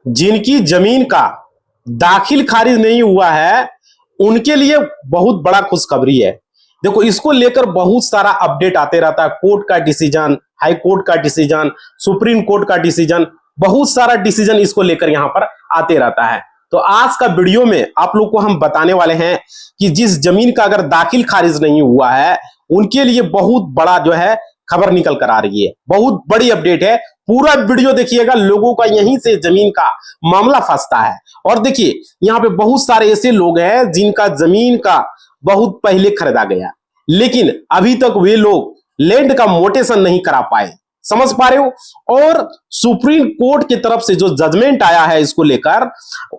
जिनकी जमीन का दाखिल खारिज नहीं हुआ है उनके लिए बहुत बड़ा खुशखबरी है। देखो, इसको लेकर बहुत सारा अपडेट आते रहता है। कोर्ट का डिसीजन, हाई कोर्ट का डिसीजन, सुप्रीम कोर्ट का डिसीजन, बहुत सारा डिसीजन इसको लेकर यहां पर आते रहता है। तो आज का वीडियो में आप लोग को हम बताने वाले हैं कि जिस जमीन का अगर दाखिल खारिज नहीं हुआ है उनके लिए बहुत बड़ा जो है खबर निकल कर आ रही है, बहुत बड़ी अपडेट है। पूरा वीडियो देखिएगा, लोगों का यहीं से जमीन का मामला फंसता है। और देखिए, यहाँ पे बहुत सारे ऐसे लोग हैं जिनका जमीन का बहुत पहले खरीदा गया, लेकिन अभी तक वे लोग लैंड का मोटेशन नहीं करा पाए। समझ पा रहे हो? और सुप्रीम कोर्ट की तरफ से जो जजमेंट आया है इसको लेकर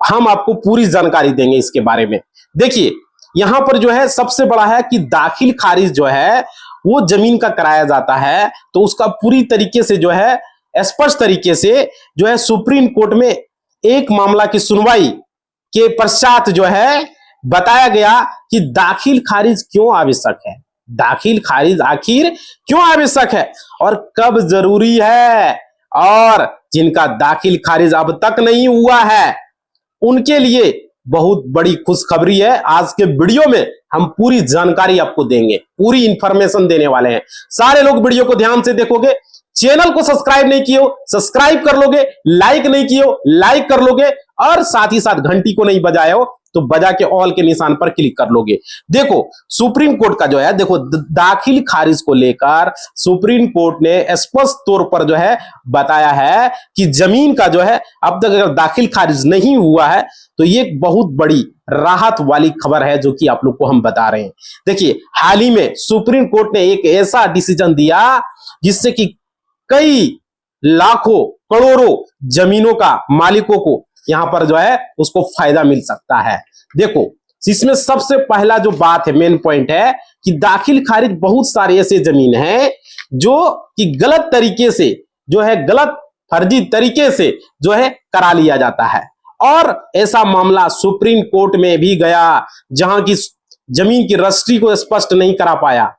हम आपको पूरी जानकारी देंगे इसके बारे में। देखिए, यहां पर जो है सबसे बड़ा है कि दाखिल खारिज जो है वो जमीन का कराया जाता है तो उसका पूरी तरीके से जो है स्पष्ट तरीके से जो है सुप्रीम कोर्ट में एक मामला की सुनवाई के पश्चात जो है बताया गया कि दाखिल खारिज क्यों आवश्यक है, दाखिल खारिज आखिर क्यों आवश्यक है और कब जरूरी है। और जिनका दाखिल खारिज अब तक नहीं हुआ है उनके लिए बहुत बड़ी खुशखबरी है। आज के वीडियो में हम पूरी जानकारी आपको देंगे, पूरी इंफॉर्मेशन देने वाले हैं। सारे लोग वीडियो को ध्यान से देखोगे। चैनल को सब्सक्राइब नहीं किए हो, सब्सक्राइब कर लोगे। लाइक नहीं किए हो, लाइक कर लोगे। और साथ ही साथ घंटी को नहीं बजाए हो तो बजा के ऑल के निशान पर क्लिक कर लोगे। देखो, सुप्रीम कोर्ट का जो है, देखो दाखिल खारिज को लेकर सुप्रीम कोर्ट ने स्पष्ट तौर पर जो है बताया है कि जमीन का जो है अब तक अगर दाखिल खारिज नहीं हुआ है तो ये एक बहुत बड़ी राहत वाली खबर है जो कि आप लोग को हम बता रहे हैं। देखिए, हाल ही में सुप्रीम कोर्ट ने एक ऐसा डिसीजन दिया जिससे कि कई लाखों करोड़ों जमीनों का मालिकों को यहां पर जो है उसको फायदा मिल सकता है। देखो, इसमें सबसे पहला जो बात है, मेन पॉइंट है कि दाखिल खारिज बहुत सारे ऐसे जमीन हैं जो कि गलत तरीके से जो है, गलत फर्जी तरीके से जो है करा लिया जाता है। और ऐसा मामला सुप्रीम कोर्ट में भी गया जहां की जमीन की रजिस्ट्री को स्पष्ट नहीं करा पाया।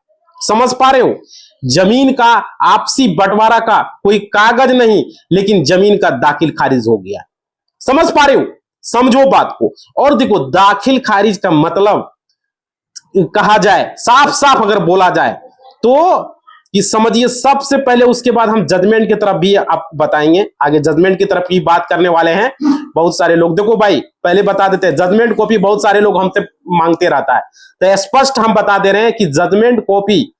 समझ पा रहे हो? जमीन का आपसी बंटवारा का कोई कागज नहीं, लेकिन जमीन का दाखिल खारिज हो गया। समझ पा रहे हो? समझो बात को। और देखो, दाखिल खारिज का मतलब कहा जाए, साफ साफ अगर बोला जाए तो कि समझिए, सबसे पहले उसके बाद हम जजमेंट की तरफ भी आप बताएंगे। आगे जजमेंट की तरफ भी बात करने वाले हैं। बहुत सारे लोग, देखो भाई, पहले बता देते हैं, जजमेंट कॉपी बहुत सारे लोग हमसे मांगते रहता है तो स्पष्ट हम बता दे रहे हैं कि जजमेंट कॉपी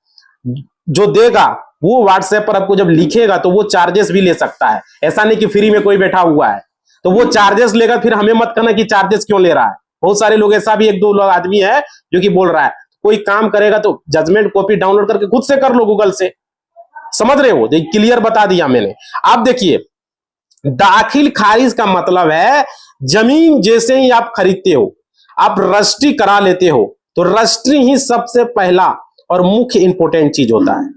जो देगा वो व्हाट्सएप पर आपको जब लिखेगा तो वो चार्जेस भी ले सकता है। ऐसा नहीं कि फ्री में कोई बैठा हुआ है तो वो चार्जेस लेगा। फिर हमें मत कहना कि चार्जेस क्यों ले रहा है। बहुत सारे लोग, ऐसा भी एक दो लोग आदमी है जो कि बोल रहा है कोई काम करेगा तो जजमेंट कॉपी डाउनलोड करके खुद से कर लो गूगल से। समझ रहे हो? क्लियर बता दिया मैंने। आप देखिए, दाखिल खारिज का मतलब है जमीन जैसे ही आप खरीदते हो, आप रजिस्ट्री करा लेते हो तो रजिस्ट्री ही सबसे पहला और मुख्य इंपोर्टेंट चीज होता है।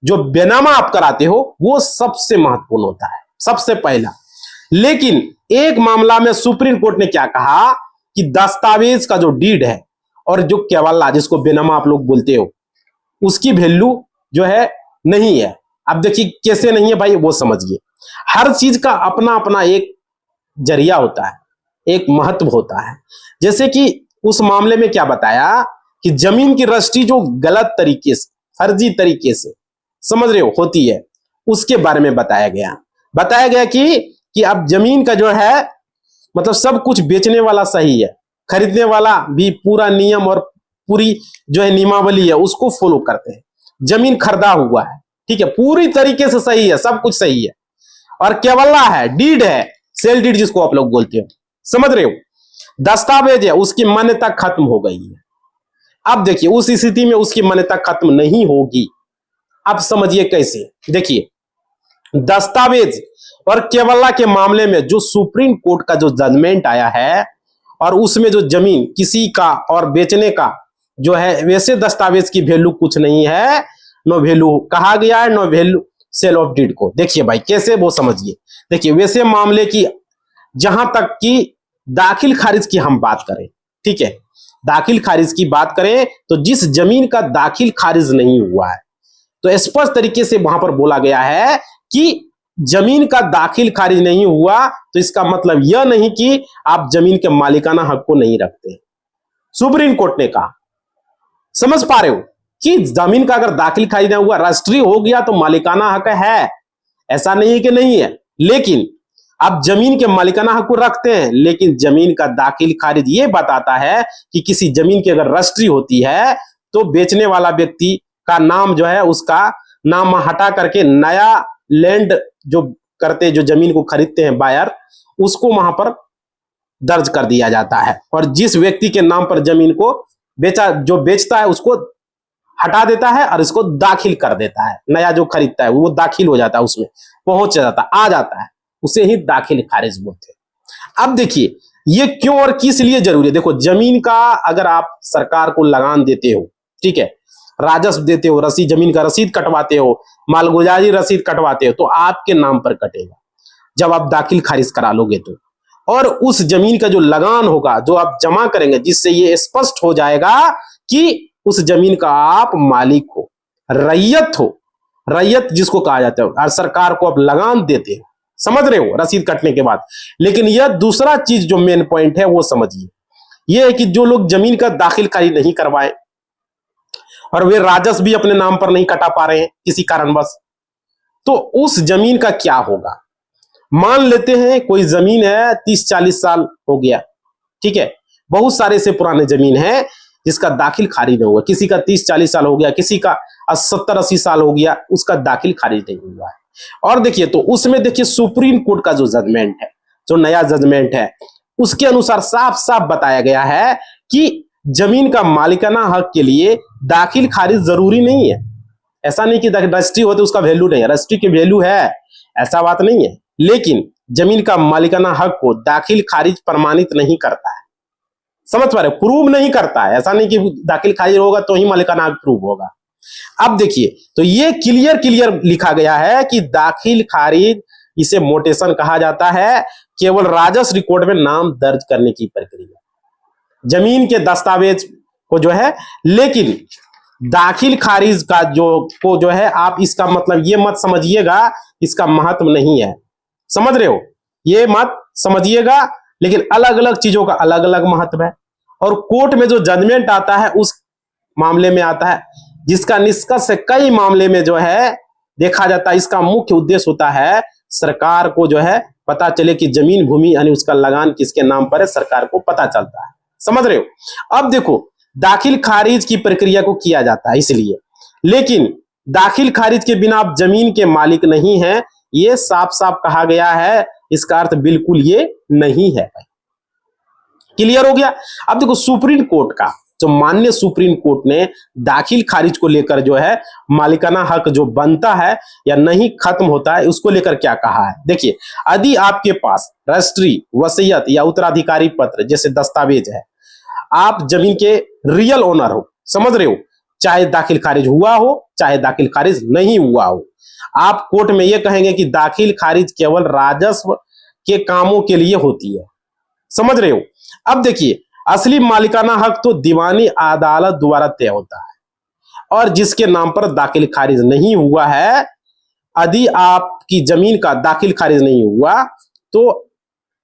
जो बेनामा आप कराते हो वो सबसे महत्वपूर्ण होता है, सबसे पहला। लेकिन एक मामला में सुप्रीम कोर्ट ने क्या कहा कि दस्तावेज का जो डीड है और जो केवल्ला, जिसको बेनामा आप लोग बोलते हो, उसकी वैल्यू जो है नहीं है। अब देखिए कैसे नहीं है भाई, वो समझिए। हर चीज का अपना अपना एक जरिया होता है, एक महत्व होता है। जैसे कि उस मामले में क्या बताया कि जमीन की रजिस्ट्री जो गलत तरीके से, फर्जी तरीके से, समझ रहे हो, होती है, उसके बारे में बताया गया कि अब जमीन का जो है मतलब सब कुछ बेचने वाला सही है, खरीदने वाला भी पूरा नियम और पूरी जो है नियमावली है उसको फॉलो करते हैं। जमीन खरीदा हुआ है, ठीक है, पूरी तरीके से सही है, सब कुछ सही है। और केवल्ला है, डीड है, सेल डीड जिसको आप लोग बोलते हो, समझ रहे हो, दस्तावेज है, उसकी मान्यता खत्म हो गई है। अब देखिए, उस स्थिति में उसकी मान्यता खत्म नहीं होगी। अब समझिए कैसे। देखिए, दस्तावेज और केवल्ला के मामले में जो सुप्रीम कोर्ट का जो जजमेंट आया है और उसमें जो जमीन किसी का और बेचने का जो है, वैसे दस्तावेज की वैल्यू कुछ नहीं है, नो वैल्यू कहा गया है, no value sale of deed को। देखिए भाई कैसे, वो समझिए। देखिए, वैसे मामले की जहां तक कि दाखिल खारिज की हम बात करें, ठीक है, दाखिल खारिज की बात करें तो जिस जमीन का दाखिल खारिज नहीं हुआ है तो स्पष्ट तरीके से वहां पर बोला गया है कि जमीन का दाखिल खारिज नहीं हुआ तो इसका मतलब यह नहीं कि आप जमीन के मालिकाना हक को नहीं रखते। सुप्रीम कोर्ट ने कहा, समझ पा रहे हो कि जमीन का अगर दाखिल खारिज नहीं हुआ, रजिस्ट्री हो गया तो मालिकाना हक है, ऐसा नहीं है कि नहीं है। लेकिन आप जमीन के मालिकाना हक को रखते हैं, लेकिन जमीन का दाखिल खारिज ये बताता है कि किसी जमीन की अगर रजिस्ट्री होती है तो बेचने वाला व्यक्ति का नाम जो है, उसका नाम हटा करके नया लैंड जो करते, जो जमीन को खरीदते हैं बायर, उसको वहां पर दर्ज कर दिया जाता है। और जिस व्यक्ति के नाम पर जमीन को बेचा, जो बेचता है उसको हटा देता है और इसको दाखिल कर देता है। नया जो खरीदता है वो दाखिल हो जाता है, उसमें पहुंच जाता है, आ जाता है, उसे ही दाखिल खारिज बोलते हैं। अब देखिए ये क्यों और किस लिए जरूरी है। देखो, जमीन का अगर आप सरकार को लगान देते हो, ठीक है, राजस्व देते हो, रसीद, जमीन का रसीद कटवाते हो, मालगुजारी रसीद कटवाते हो, तो आपके नाम पर कटेगा जब आप दाखिल खारिज करा लोगे तो। और उस जमीन का जो लगान होगा जो आप जमा करेंगे, जिससे ये स्पष्ट हो जाएगा कि उस जमीन का आप मालिक हो, रैयत हो, रैयत जिसको कहा जाता है, और सरकार को आप लगान देते हो, समझ रहे हो, रसीद कटने के बाद। लेकिन यह दूसरा चीज जो मेन पॉइंट है वो समझिए, यह है कि जो लोग जमीन का दाखिल खारिज नहीं करवाए और वे राजस्व भी अपने नाम पर नहीं कटा पा रहे हैं किसी कारणवश, तो उस जमीन का क्या होगा। मान लेते हैं कोई जमीन है 30-40 साल हो गया, ठीक है, बहुत सारे से पुराने जमीन है जिसका दाखिल खारिज नहीं हुआ, किसी का 30-40 साल हो गया, किसी का 70-80 साल हो गया, उसका दाखिल खारिज नहीं हुआ है। और देखिए, तो उसमें देखिए सुप्रीम कोर्ट का जो जजमेंट है, जो नया जजमेंट है, उसके अनुसार साफ साफ बताया गया है कि जमीन का मालिकाना हक के लिए दाखिल खारिज जरूरी नहीं है। ऐसा नहीं कि रजिस्ट्री होती उसका वैल्यू नहीं है, रजिस्ट्री की वैल्यू है, ऐसा बात नहीं है। लेकिन जमीन का मालिकाना हक को दाखिल खारिज प्रमाणित नहीं करता है, समझ पा रहे, प्रूव नहीं करता है। ऐसा नहीं कि दाखिल खारिज होगा तो ही मालिकाना हक प्रूव होगा। अब देखिए, तो ये क्लियर लिखा गया है कि दाखिल खारिज, इसे मोटेशन कहा जाता है, केवल राजस्व रिकॉर्ड में नाम दर्ज करने की प्रक्रिया, जमीन के दस्तावेज को जो है। लेकिन दाखिल खारिज का जो है, आप इसका मतलब ये मत समझिएगा इसका महत्व नहीं है, समझ रहे हो, ये मत समझिएगा। लेकिन अलग अलग चीजों का अलग अलग महत्व है, और कोर्ट में जो जजमेंट आता है उस मामले में आता है, जिसका निष्कर्ष कई मामले में जो है देखा जाता है। इसका मुख्य उद्देश्य होता है सरकार को जो है पता चले कि जमीन भूमि यानी उसका लगान किसके नाम पर है, सरकार को पता चलता है, समझ रहे हो। अब देखो, दाखिल खारिज की प्रक्रिया को किया जाता है इसलिए, लेकिन दाखिल खारिज के बिना आप जमीन के मालिक नहीं हैं, ये साफ साफ कहा गया है। इसका अर्थ बिल्कुल ये नहीं है। क्लियर हो गया। अब देखो, सुप्रीम कोर्ट का जो माननीय सुप्रीम कोर्ट ने दाखिल खारिज को लेकर जो है मालिकाना हक जो बनता है या नहीं खत्म होता है, उसको लेकर क्या कहा है। देखिए, यदि आपके पास रजिस्ट्री, वसीयत या उत्तराधिकारी पत्र जैसे दस्तावेज है, आप जमीन के रियल ओनर हो, समझ रहे हो, चाहे दाखिल खारिज हुआ हो चाहे दाखिल खारिज नहीं हुआ हो, आप कोर्ट में यह कहेंगे कि दाखिल खारिज केवल राजस्व के कामों के लिए होती है, समझ रहे हो। अब देखिए, असली मालिकाना हक तो दीवानी अदालत द्वारा तय होता है, और जिसके नाम पर दाखिल खारिज नहीं हुआ है, यदि आपकी जमीन का दाखिल खारिज नहीं हुआ तो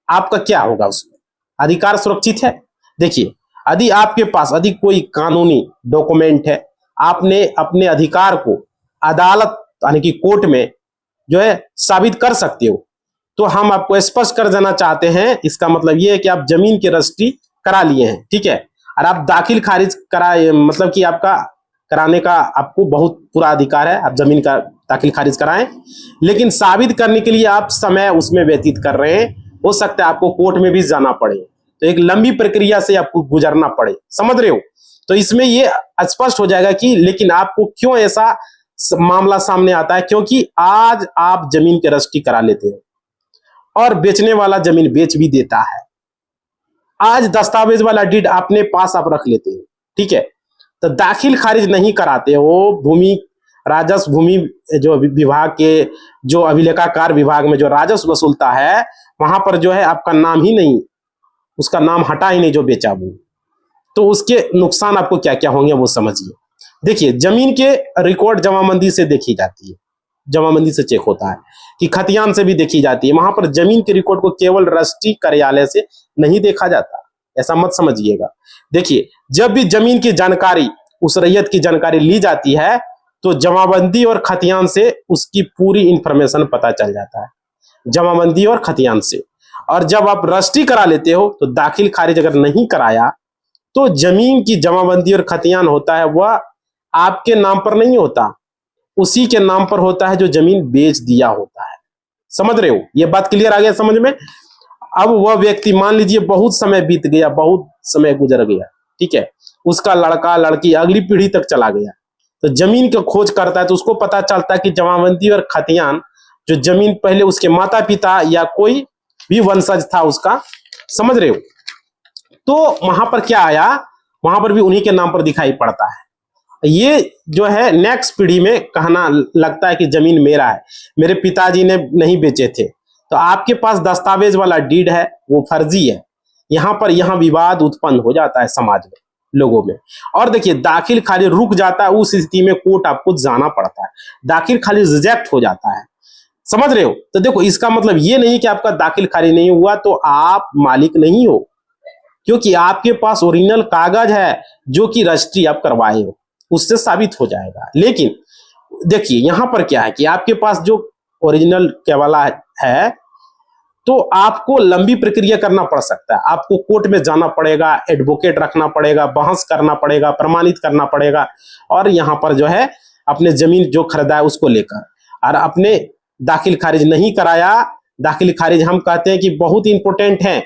आपका क्या होगा, उसमें अधिकार सुरक्षित है। देखिए, यदि आपके पास यदि कोई कानूनी डॉक्यूमेंट है, आपने अपने अधिकार को अदालत यानी कि कोर्ट में जो है साबित कर सकते हो, तो हम आपको स्पष्ट कर देना चाहते हैं। इसका मतलब ये है कि आप जमीन की रजिस्ट्री करा लिए हैं, ठीक है, और आप दाखिल खारिज कराए, मतलब कि आपका कराने का आपको बहुत पूरा अधिकार है, आप जमीन का दाखिल खारिज कराएं। लेकिन साबित करने के लिए आप समय उसमें व्यतीत कर रहे हैं, हो सकता है आपको कोर्ट में भी जाना पड़े, तो एक लंबी प्रक्रिया से आपको गुजरना पड़े, समझ रहे हो। तो इसमें ये स्पष्ट हो जाएगा कि लेकिन आपको क्यों ऐसा मामला सामने आता है, क्योंकि आज आप जमीन की रजिस्ट्री करा लेते हैं और बेचने वाला जमीन बेच भी देता है। आज दस्तावेज वाला डीड अपने पास आप रख लेते हैं, ठीक है, तो दाखिल खारिज नहीं कराते हो। भूमि राजस्व, भूमि जो विभाग के जो अभिलेखाकार विभाग में जो राजस्व वसूलता है, वहां पर जो है आपका नाम ही नहीं, उसका नाम हटा ही नहीं जो बेचा वो, तो उसके नुकसान आपको क्या क्या होंगे वो समझिए। देखिए, जमीन के रिकॉर्ड जमाबंदी से देखी जाती है, जमाबंदी से चेक होता है, कि खतियान से भी देखी जाती है। वहां पर जमीन के रिकॉर्ड को केवल रजिस्ट्री कार्यालय से नहीं देखा जाता, ऐसा मत समझिएगा। देखिए, जब भी जमीन की जानकारी, उस रैयत की जानकारी ली जाती है तो जमाबंदी और खतियान से उसकी पूरी इंफॉर्मेशन पता चल जाता है, जमाबंदी और खतियान से। और जब आप रजिस्ट्री करा लेते हो तो दाखिल खारिज अगर नहीं कराया तो जमीन की जमाबंदी और खतियान होता है वह आपके नाम पर नहीं होता, उसी के नाम पर होता है जो जमीन बेच दिया होता है। समझ रहे हो? ये बात क्लियर आ गया समझ में? अब वह व्यक्ति, मान लीजिए बहुत समय बीत गया, बहुत समय गुजर गया, ठीक है, उसका लड़का लड़की अगली पीढ़ी तक चला गया, तो जमीन का खोज करता है तो उसको पता चलता है कि जमाबंदी और खतियान, जो जमीन पहले उसके माता पिता या कोई भी वंशज था उसका, समझ रहे हो, तो वहां पर क्या आया, वहां पर भी उन्हीं के नाम पर दिखाई पड़ता है। ये जो है नेक्स्ट पीढ़ी में कहना लगता है कि जमीन मेरा है, मेरे पिताजी ने नहीं बेचे थे, तो आपके पास दस्तावेज वाला डीड है वो फर्जी है। यहाँ विवाद उत्पन्न हो जाता है समाज में, लोगों में। और देखिए, दाखिल खारिज रुक जाता है, उस स्थिति में कोर्ट आपको जाना पड़ता है, दाखिल खारिज रिजेक्ट हो जाता है। समझ रहे हो? तो देखो, इसका मतलब ये नहीं कि आपका दाखिल खारिज नहीं हुआ तो आप मालिक नहीं हो, क्योंकि आपके पास ओरिजिनल कागज है जो कि रजिस्ट्री आप करवाए हो, उससे साबित हो जाएगा। लेकिन देखिए, यहां पर क्या है कि आपके पास जो ओरिजिनल केवला है तो आपको लंबी प्रक्रिया करना पड़ सकता है, आपको कोर्ट में जाना पड़ेगा, एडवोकेट रखना पड़ेगा, बहस करना पड़ेगा, प्रमाणित करना पड़ेगा, और यहां पर जो है अपने जमीन जो खरीदा है उसको लेकर, और अपने दाखिल खारिज नहीं कराया। दाखिल खारिज हम कहते हैं कि बहुत इंपॉर्टेंट है,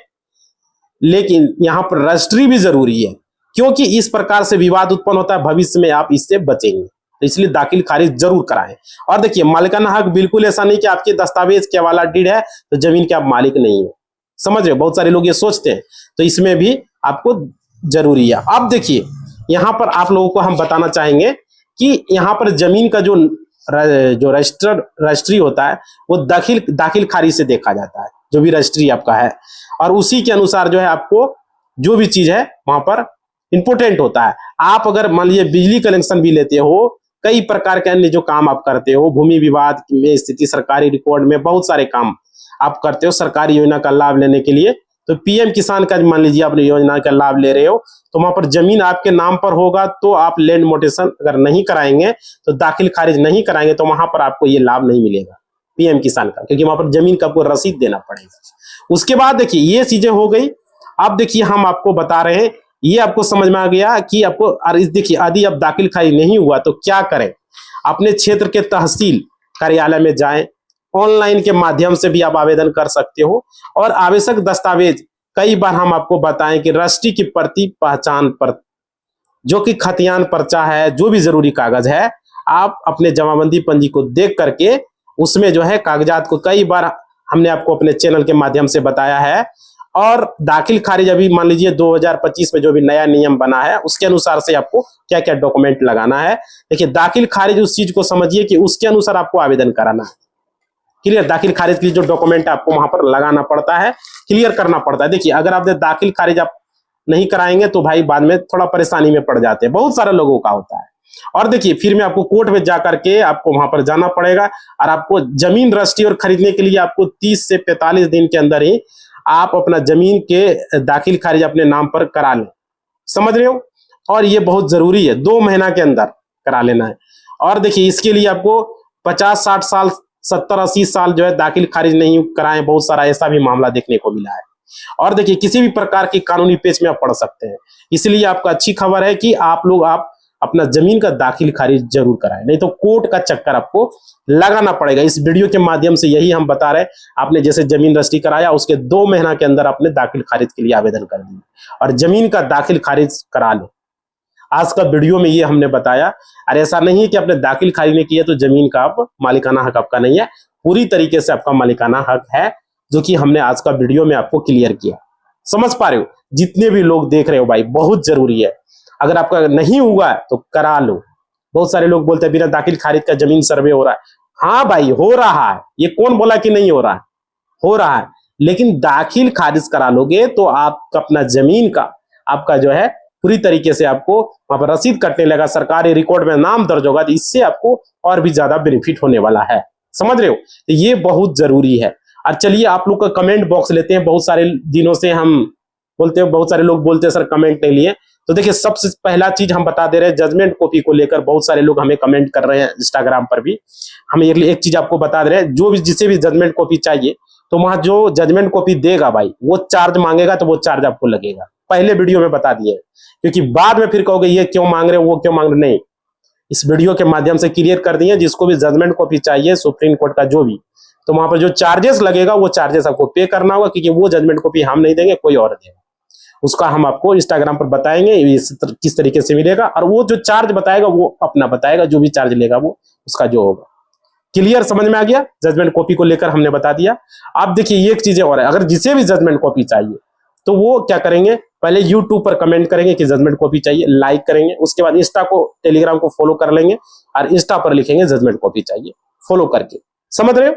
लेकिन यहां पर रजिस्ट्री भी जरूरी है, क्योंकि इस प्रकार से विवाद उत्पन्न होता है, भविष्य में आप इससे बचेंगे, तो इसलिए दाखिल खारिज जरूर कराएं। और देखिए, मालिकाना हक बिल्कुल ऐसा नहीं कि आपके दस्तावेज के वाला डीड है तो जमीन के आप मालिक नहीं हो, समझ रहे हो? बहुत सारे लोग ये सोचते हैं, तो इसमें भी आपको जरूरी है। अब देखिए, यहां पर आप लोगों को हम बताना चाहेंगे कि यहाँ पर जमीन का जो रजिस्ट्री होता है वो दाखिल खारिज से देखा जाता है, जो भी रजिस्ट्री आपका है, और उसी के अनुसार जो है आपको जो भी चीज है वहां पर इंपोर्टेंट होता है। आप अगर मान लीजिए बिजली कनेक्शन भी लेते हो, कई प्रकार के अन्य जो काम आप करते हो, भूमि विवाद में स्थिति, सरकारी रिकॉर्ड में बहुत सारे काम आप करते हो सरकारी योजना का लाभ लेने के लिए, तो पीएम किसान का मान लीजिए अपनी योजना का लाभ ले रहे हो, तो वहां पर जमीन आपके नाम पर होगा, तो आप लैंड मोटेशन अगर नहीं कराएंगे, तो दाखिल खारिज नहीं कराएंगे, तो वहां पर आपको ये लाभ नहीं मिलेगा पीएम किसान का, क्योंकि वहां पर जमीन का आपको रसीद देना पड़ेगा। उसके बाद देखिए, ये चीजें हो गई। अब देखिए, हम आपको बता रहे हैं, ये आपको समझ में आ गया कि आपको, और देखिए, यदि अब दाखिल खारिज नहीं हुआ तो क्या करें। अपने क्षेत्र के तहसील कार्यालय में जाएं, ऑनलाइन के माध्यम से भी आप आवेदन कर सकते हो, और आवश्यक दस्तावेज कई बार हम आपको बताएं कि रजिस्ट्री की प्रति, पहचान पत्र, जो कि खतियान पर्चा है, जो भी जरूरी कागज है, आप अपने जमाबंदी पंजी को देख करके उसमें जो है कागजात को, कई बार हमने आपको अपने चैनल के माध्यम से बताया है। और दाखिल खारिज अभी मान लीजिए 2025 में जो भी नया नियम बना है उसके अनुसार से आपको क्या क्या डॉक्यूमेंट लगाना है। देखिए, दाखिल खारिज उस चीज को समझिए कि उसके अनुसार आपको आवेदन कराना है। क्लियर? दाखिल खारिज के लिए जो डॉक्यूमेंट आपको वहां पर लगाना पड़ता है, क्लियर करना पड़ता है। देखिए, अगर आप दाखिल खारिज आप नहीं कराएंगे तो भाई बाद में थोड़ा परेशानी में पड़ जाते हैं, बहुत सारे लोगों का होता है। और देखिए, फिर में आपको कोर्ट में जाकर के आपको वहां पर जाना पड़ेगा, और आपको जमीन रजिस्ट्री और खरीदने के लिए आपको 30 से 45 दिन के अंदर ही आप अपना जमीन के दाखिल खारिज अपने नाम पर करा लें। समझ रहे हो? और ये बहुत जरूरी है, 2 महीना के अंदर करा लेना है। और देखिए, इसके लिए आपको 50-60 साल, 70-80 साल जो है दाखिल खारिज नहीं कराए, बहुत सारा ऐसा भी मामला देखने को मिला है। और देखिए, किसी भी प्रकार की कानूनी पेच में आप पड़ सकते हैं, इसलिए आपको अच्छी खबर है कि आप अपना जमीन का दाखिल खारिज जरूर कराएं, नहीं तो कोर्ट का चक्कर आपको लगाना पड़ेगा। इस वीडियो के माध्यम से यही हम बता रहे हैं। आपने जैसे जमीन रजिस्ट्री कराया, उसके 2 महीना के अंदर आपने दाखिल खारिज के लिए आवेदन कर दिया और जमीन का दाखिल खारिज करा लो। आज का वीडियो में ये हमने बताया। और ऐसा नहीं है कि आपने दाखिल खारिज नहीं किया तो जमीन का आप मालिकाना हक आपका नहीं है, पूरी तरीके से आपका मालिकाना हक है, जो कि हमने आज का वीडियो में आपको क्लियर किया। समझ पा रहे हो? जितने भी लोग देख रहे हो भाई, बहुत जरूरी है। अगर आपका नहीं हुआ तो करा लो। बहुत सारे लोग बोलते हैं बिना दाखिल खारिज का जमीन सर्वे हो रहा है। हाँ भाई, हो रहा है, ये कौन बोला कि नहीं हो रहा है? हो रहा है, लेकिन दाखिल खारिज करा लोगे तो आप अपना जमीन का आपका जो है पूरी तरीके से आपको वहां पर रसीद कटने लगा, सरकारी रिकॉर्ड में नाम दर्ज होगा, तो इससे आपको और भी ज्यादा बेनिफिट होने वाला है। समझ रहे हो? तो ये बहुत जरूरी है। और चलिए आप लोग का कमेंट बॉक्स लेते हैं। बहुत सारे दिनों से हम बोलते हैं, बहुत सारे लोग बोलते हैं सर कमेंट नहीं लिए। तो देखिए सबसे पहला चीज हम बता दे रहे हैं, जजमेंट कॉपी को लेकर बहुत सारे लोग हमें कमेंट कर रहे हैं इंस्टाग्राम पर भी। हम एक चीज आपको बता दे रहे हैं, जो भी जिसे भी जजमेंट कॉपी चाहिए तो वहां जो जजमेंट कॉपी देगा भाई वो चार्ज मांगेगा, तो वो चार्ज आपको लगेगा। पहले वीडियो में बता दिए, क्योंकि बाद में फिर कहोगे ये क्यों मांग रहे हो, वो क्यों मांग रहे, नहीं, इस वीडियो के माध्यम से क्लियर कर दिए। जिसको भी जजमेंट कॉपी चाहिए सुप्रीम कोर्ट का जो भी, तो वहां पर जो चार्जेस लगेगा वो चार्जेस आपको पे करना होगा, क्योंकि वो जजमेंट कॉपी हम नहीं देंगे, कोई और देगा। उसका हम आपको इंस्टाग्राम पर बताएंगे किस तरीके से मिलेगा, और वो जो चार्ज बताएगा वो अपना बताएगा, जो भी चार्ज लेगा वो उसका जो होगा। क्लियर, समझ में आ गया? जजमेंट कॉपी को लेकर हमने बता दिया। अब देखिए एक चीज और है, अगर जिसे भी जजमेंट कॉपी चाहिए तो वो क्या करेंगे, पहले यूट्यूब पर कमेंट करेंगे कि जजमेंट कॉपी चाहिए, लाइक करेंगे, उसके बाद इंस्टा को टेलीग्राम को फॉलो कर लेंगे और इंस्टा पर लिखेंगे जजमेंट कॉपी चाहिए, फॉलो करके। समझ रहे हो?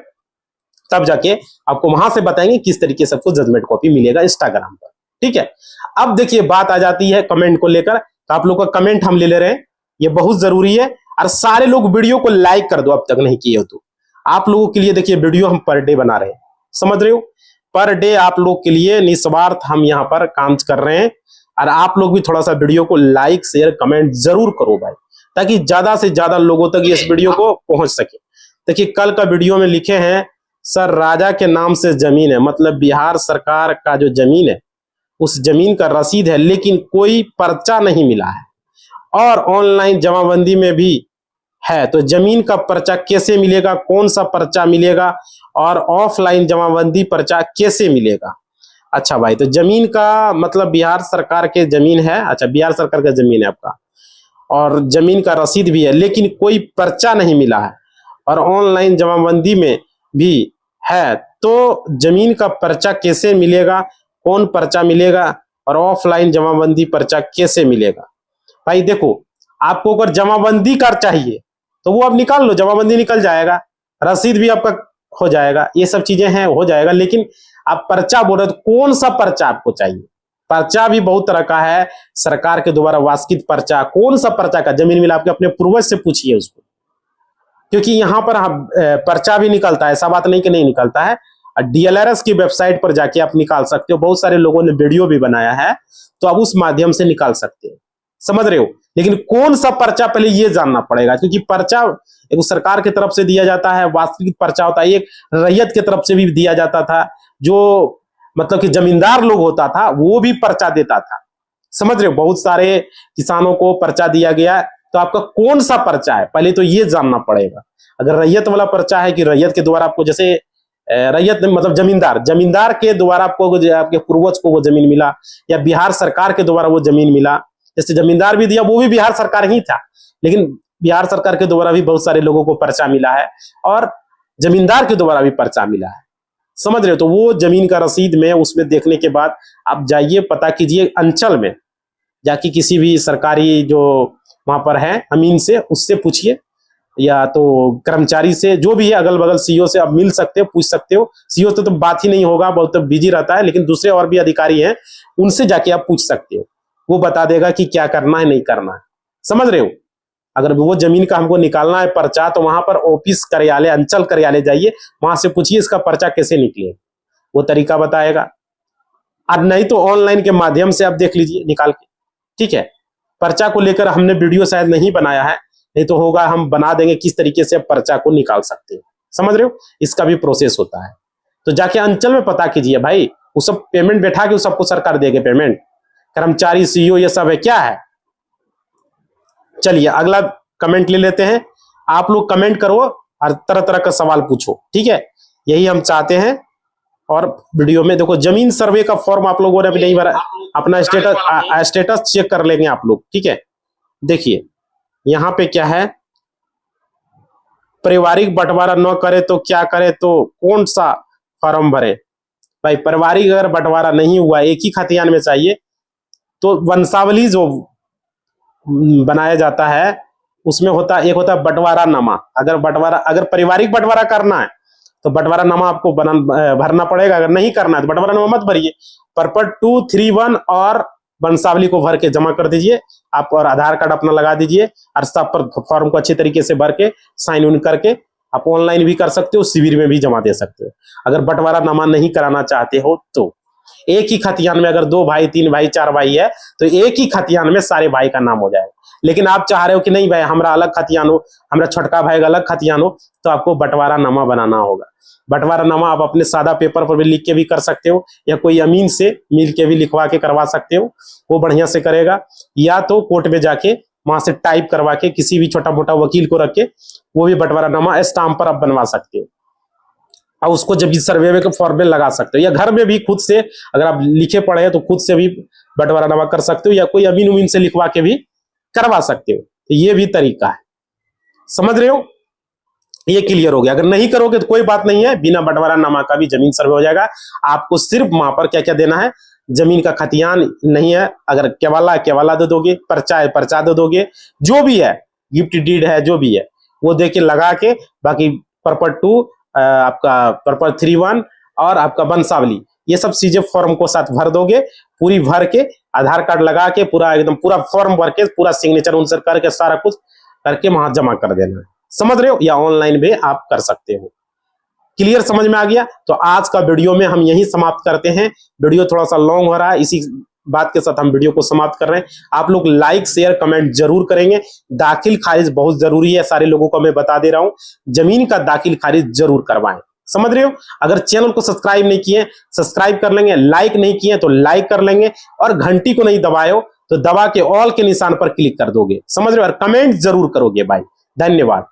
तब जाके आपको वहां से बताएंगे किस तरीके से आपको जजमेंट कॉपी मिलेगा इंस्टाग्राम पर। ठीक है, अब देखिए बात आ जाती है कमेंट को लेकर। तो आप लोग का कमेंट हम ले रहे हैं, ये बहुत जरूरी है। और सारे लोग वीडियो को लाइक कर दो, अब तक नहीं किए हो तो। आप लोगों के लिए देखिए वीडियो हम पर डे बना रहे हैं, समझ रहे हो? पर डे आप लोग के लिए निस्वार्थ हम यहाँ पर काम कर रहे हैं। और आप लोग भी थोड़ा सा वीडियो को लाइक शेयर कमेंट जरूर करो भाई, ताकि ज्यादा से ज्यादा लोगों तक इस वीडियो को पहुंच सके। देखिए कल का वीडियो में लिखे हैं सर राजा के नाम से जमीन है, मतलब बिहार सरकार का जो जमीन है उस जमीन का रसीद है, लेकिन कोई पर्चा नहीं मिला है, और ऑनलाइन जमाबंदी में भी है। तो जमीन का पर्चा कैसे मिलेगा, कौन सा पर्चा मिलेगा, और ऑफलाइन जमाबंदी पर्चा कैसे मिलेगा? अच्छा भाई, तो जमीन का मतलब बिहार सरकार के जमीन है, अच्छा बिहार सरकार का जमीन है आपका, और जमीन का रसीद भी है, लेकिन कोई पर्चा नहीं मिला है, और ऑनलाइन जमाबंदी में भी है। तो जमीन का पर्चा कैसे मिलेगा, कौन पर्चा मिलेगा, और ऑफलाइन जमाबंदी पर्चा कैसे मिलेगा? भाई देखो, आपको अगर जमाबंदी कर चाहिए तो वो आप निकाल लो, जमाबंदी निकल जाएगा, रसीद भी आपका हो जाएगा, ये सब चीजें हैं, हो जाएगा। लेकिन आप पर्चा बोल रहे हो, तो कौन सा पर्चा आपको चाहिए? पर्चा भी बहुत तरह का है, सरकार के द्वारा वास्कित पर्चा, कौन सा पर्चा का जमीन मिला आपके अपने पूर्वज से पूछिए उसको, क्योंकि यहाँ पर पर्चा भी निकलता है, ऐसा बात नहीं कि नहीं निकलता है। डीएलआरएस की वेबसाइट पर जाके आप निकाल सकते हो, बहुत सारे लोगों ने वीडियो भी बनाया है, तो आप उस माध्यम से निकाल सकते हो, समझ रहे हो? लेकिन कौन सा पर्चा पहले ये जानना पड़ेगा, क्योंकि पर्चा एक सरकार की तरफ से दिया जाता है, वास्तविक पर्चा होता है, एक रैयत की तरफ से भी दिया जाता था, जो मतलब कि जमींदार लोग होता था वो भी पर्चा देता था, समझ रहे हो? बहुत सारे किसानों को पर्चा दिया गया, तो आपका कौन सा पर्चा है पहले तो ये जानना पड़ेगा। अगर रैयत वाला पर्चा है कि रैयत के द्वारा आपको, जैसे रैयत मतलब जमींदार के द्वारा आपको आपके पूर्वज को वो जमीन मिला, या बिहार सरकार के द्वारा वो जमीन मिला, जैसे जमींदार भी दिया वो भी बिहार सरकार ही था, लेकिन बिहार सरकार के द्वारा भी बहुत सारे लोगों को पर्चा मिला है, और जमींदार के द्वारा भी पर्चा मिला है, समझ रहे हो? तो वो जमीन का रसीद में उसमें देखने के बाद आप जाइए, पता कीजिए अंचल में जाके किसी भी सरकारी जो वहां पर है अमीन से, उससे पूछिए, या तो कर्मचारी से, जो भी है अगल बगल सीईओ से आप मिल सकते हो, पूछ सकते हो। सीईओ से तो बात ही नहीं होगा, बहुत बिजी रहता है, लेकिन दूसरे और भी अधिकारी हैं, उनसे जाके आप पूछ सकते हो, वो बता देगा कि क्या करना है नहीं करना है, समझ रहे हो? अगर वो जमीन का हमको निकालना है पर्चा, तो वहां पर ऑफिस कार्यालय, अंचल कार्यालय जाइए, वहां से पूछिए इसका पर्चा कैसे निकले, वो तरीका बताएगा। और नहीं तो ऑनलाइन के माध्यम से आप देख लीजिए निकाल के, ठीक है? पर्चा को लेकर हमने वीडियो शायद नहीं बनाया है, नहीं तो होगा, हम बना देंगे किस तरीके से पर्चा को निकाल सकते हो, समझ रहे हो? इसका भी प्रोसेस होता है, तो जाके अंचल में पता कीजिए भाई, वो सब पेमेंट बैठा के सबको सरकार देगी पेमेंट, कर्मचारी सीईओ ये सब है, क्या है? चलिए अगला कमेंट ले लेते हैं। आप लोग कमेंट करो और तरह तरह का सवाल पूछो, ठीक है? यही हम चाहते हैं। और वीडियो में देखो, जमीन सर्वे का फॉर्म आप लोगों ने अभी नहीं भरा, अपना स्टेटस चेक कर लेंगे आप लोग, ठीक है? देखिए यहाँ पे क्या है, पारिवारिक बंटवारा न करे तो क्या करे, तो कौन सा फॉर्म भरे? भाई पारिवारिक अगर बंटवारा नहीं हुआ, एक ही खतियान में चाहिए, तो वंशावली जो बनाया जाता है उसमें होता, एक होता है बंटवारानामा। अगर पारिवारिक बंटवारा करना है तो बंटवारानामा आपको भरना पड़ेगा, अगर नहीं करना है तो बंटवारानामा मत भरिए। पर्पट 231 और वंशावली को भर के जमा कर दीजिए आप, और आधार कार्ड अपना लगा दीजिए, और सब पर फॉर्म को अच्छे तरीके से भर के साइन इन करके आप ऑनलाइन भी कर सकते हो, शिविर में भी जमा दे सकते हो। अगर बंटवारा नामा नहीं कराना चाहते हो तो एक ही खतियान में अगर 2 भाई 3 भाई 4 भाई है तो एक ही खतियान में सारे भाई का नाम हो जाएगा। लेकिन आप चाह रहे हो कि नहीं भाई हमारा अलग खतियान हो, हमारा छोटका भाई का अलग खतियान हो, तो आपको बंटवारा नामा बनाना होगा। बंटवारा नामा आप अपने सादा पेपर पर भी लिख के भी कर सकते हो, या कोई अमीन से मिल के भी लिखवा के करवा सकते हो, वो बढ़िया से करेगा। या तो कोर्ट में जाके वहां से टाइप करवा के किसी भी छोटा मोटा वकील को रख के वो भी बंटवारा नामा स्टाम्प पर आप बनवा सकते हो, और उसको जब सर्वे के फॉर्म में लगा सकते हो, या घर में भी खुद से अगर आप लिखे पढ़े हैं तो खुद से भी बंटवारा नामा कर सकते हो, या कोई अमीन उमीन से लिखवा के भी करवा सकते हो। तो ये भी तरीका है, समझ रहे हो? ये क्लियर हो गया। अगर नहीं करोगे तो कोई बात नहीं है, बिना बंटवारा नामा का भी जमीन सर्वे हो जाएगा। आपको सिर्फ वहां पर क्या क्या देना है, जमीन का खतियान नहीं है, अगर केवाला है केवाला दे दोगे, पर्चा है पर्चा दे दोगे, जो भी है गिफ्ट डीड है जो भी है वो दे के लगा के, बाकी पर्पल 2 आपका पर्पल 3-1 और आपका वंशावली, ये सब चीजें फॉर्म को साथ भर दोगे, पूरी भर के आधार कार्ड लगा के पूरा एकदम पूरा फॉर्म भर के पूरा सिग्नेचर उनसे करके सारा कुछ करके वहां जमा कर देना है। समझ रहे हो? या ऑनलाइन भी आप कर सकते हो। क्लियर समझ में आ गया? तो आज का वीडियो में हम यही समाप्त करते हैं। वीडियो थोड़ा सा लॉन्ग हो रहा है, इसी बात के साथ हम वीडियो को समाप्त कर रहे हैं। आप लोग लाइक शेयर कमेंट जरूर करेंगे। दाखिल खारिज बहुत जरूरी है, सारे लोगों को मैं बता दे रहा हूं, जमीन का दाखिल खारिज जरूर करवाएं। समझ रहे हो? अगर चैनल को सब्सक्राइब नहीं किए सब्सक्राइब कर लेंगे, लाइक नहीं किए तो लाइक कर लेंगे, और घंटी को नहीं दबाए हो तो दबा के ऑल के निशान पर क्लिक कर दोगे। समझ रहे हो? और कमेंट जरूर करोगे भाई। धन्यवाद।